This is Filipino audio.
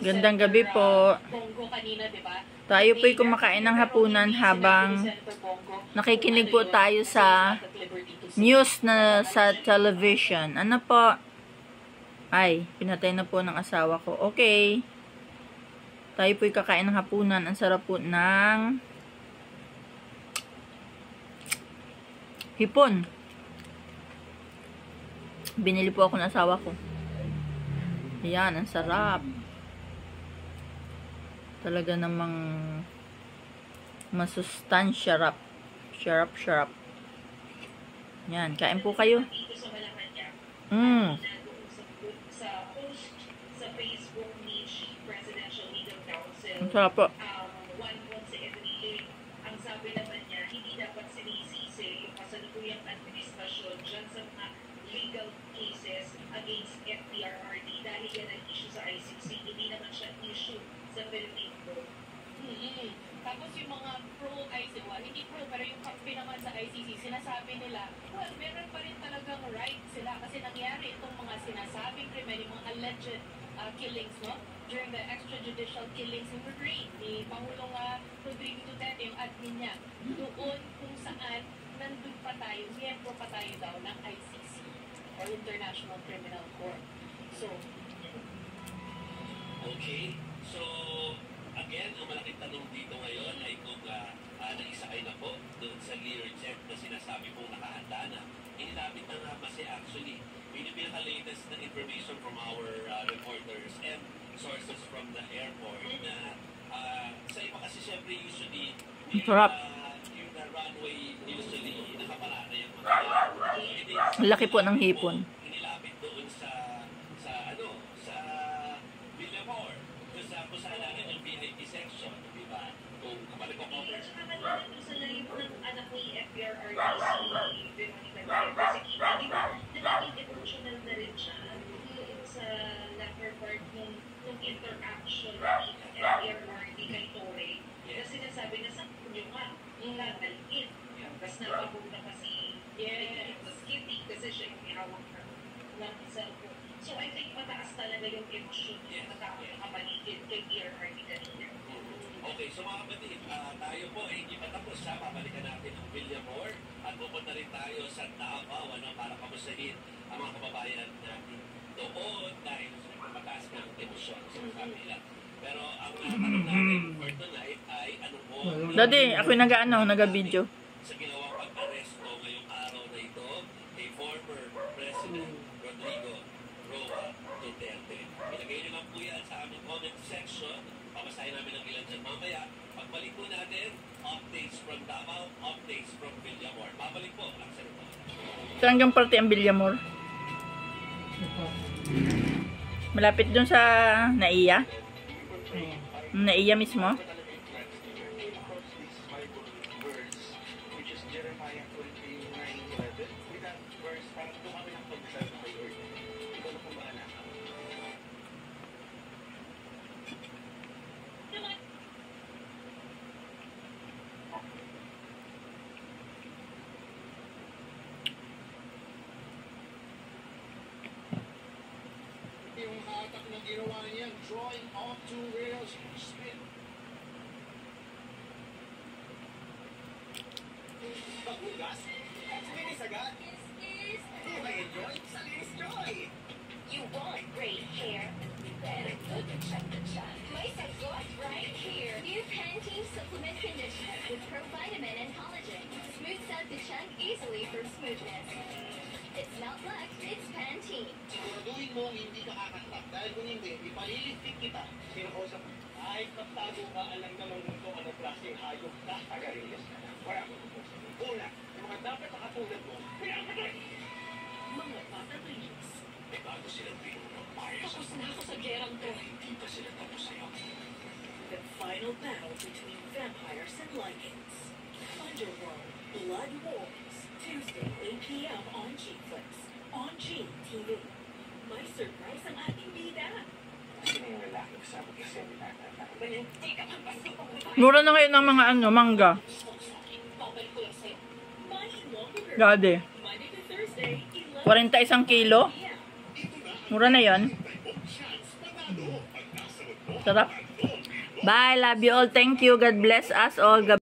Gandang gabi po. Tayo po'y kumakain ng hapunan habang nakikinig po tayo sa news na sa television. Ano po? Ay, pinatay na po ng asawa ko. Okay. Tayo po'y kakain ng hapunan. Ang sarap po ng hipon. Binili po ako ng asawa ko. Ayan, ang sarap. Talaga namang masustansya. Syarap. Yan, kain po kayo. Ang sarap po. Ang sabi naman niya, hindi dapat sinisisi yung kasalukuyang administrasyon dyan sa mga legal cases against FPRRD dahil yan ang issue sa ICC. Hindi naman siya issue sa Philippine Court. Tapos yung mga pro-ICC, hindi pro, pero yung kampi naman sa ICC, sinasabi nila, well, meron pa rin talagang right sila kasi nangyari itong mga sinasabing krimen, yung mga alleged killings, no? During the extrajudicial killings in Ukraine, ni Pangulong Rodrigo Duterte, yung admin niya, doon kung saan nandun pa tayo, miyembro pa tayo daw ng ICC or International Criminal Court. So, okay. So, again, ang malaking tanong dito ngayon ay kung naisakay na po doon sa Learjet na sinasabi pong nakahanda na. Inilapit na nga kasi actually, yun yung pinaka-latest na information from our reporters and sources from the airport na sa iba kasi syempre usually yung runway usually nakaparada yung mga laki po ng hipon. inilapit doon sa Villamor kung saan natin yung VIP section, di ba? Kung kapag ko-cover. At saka naman sa live ng anak ni FPRRD si Veronica si Kitty, di ba? Naging emotional na rin siya sa latter part nung interaction ni FPRRD kay Torre. Kasi sinasabi na sa punyo nga, lalaliin. Tapos napagod na kasi Kitty kasi siya yung ihawak ng cellphone. So I think mataas talaga yung emosyon ng nakapaligid kay PRRD kanina. Okay, so mga kapatid, tayo po ay hindi patapos sa babalikan natin ang Villamor at pupunta rin tayo sa Davao para kamustahin ang mga kababayan natin doon dahil mataas ng emosyon sa kanila. Pero ang tanong natin for tonight ay ano po Daddy, ako'y nag-video. sa ginawang pag-aresto ngayong araw na ito kay former President Rodrigo Roa Duterte. Ilagay nyo lang po yan sa aming comment section. Papasahin namin ang ilan dyan mamaya. Pagbalik po natin, updates from Davao, updates from Villamor. Babalik po ang sarito. So, hanggang parte ang Villamor. Malapit dun sa Naiya. Naiya mismo. Yung hatak na ginawa niya, drawing off two rails, spin. Paghugas? Linis agad? Di ba enjoy? Sa Linis Joy! You want great hair? Better look and check the chat. My sagot right here. New Pantene Supplement Conditioner with provitamin and collagen. Smooths out the chunk easily for smoothness. It's not luck, it's Pantene. Siguraduhin mo hindi ka kakantap dahil kung hindi, ipaliligpit kita. Sinukusap mo. Kahit magtago ka, alam naman mo kung ano klaseng hayop ka. Tagarilis ka na. Wala ko po sa una. Yung mga dapat nakatulad mo, pinapatay. Mga patatilis. May bago silang pinunong bias. Tapos na ako sa gerang to. Hindi pa sila tapos sa'yo. The final battle between vampires and Lycans. Underworld, Blood Wars. Tuesday, 8 p.m. on G-Flix. On G-TV. May surprise ang ating bida. Sino yung lalaki kasama kasi Hindi ka magpasok. Mura na ngayon ng mga mangga. Babalik ko lang sa'yo. My longer Daddy. Monday to Thursday, 41 kilo. Mura na yon. Sarap. Bye. Love you all. Thank you. God bless us all.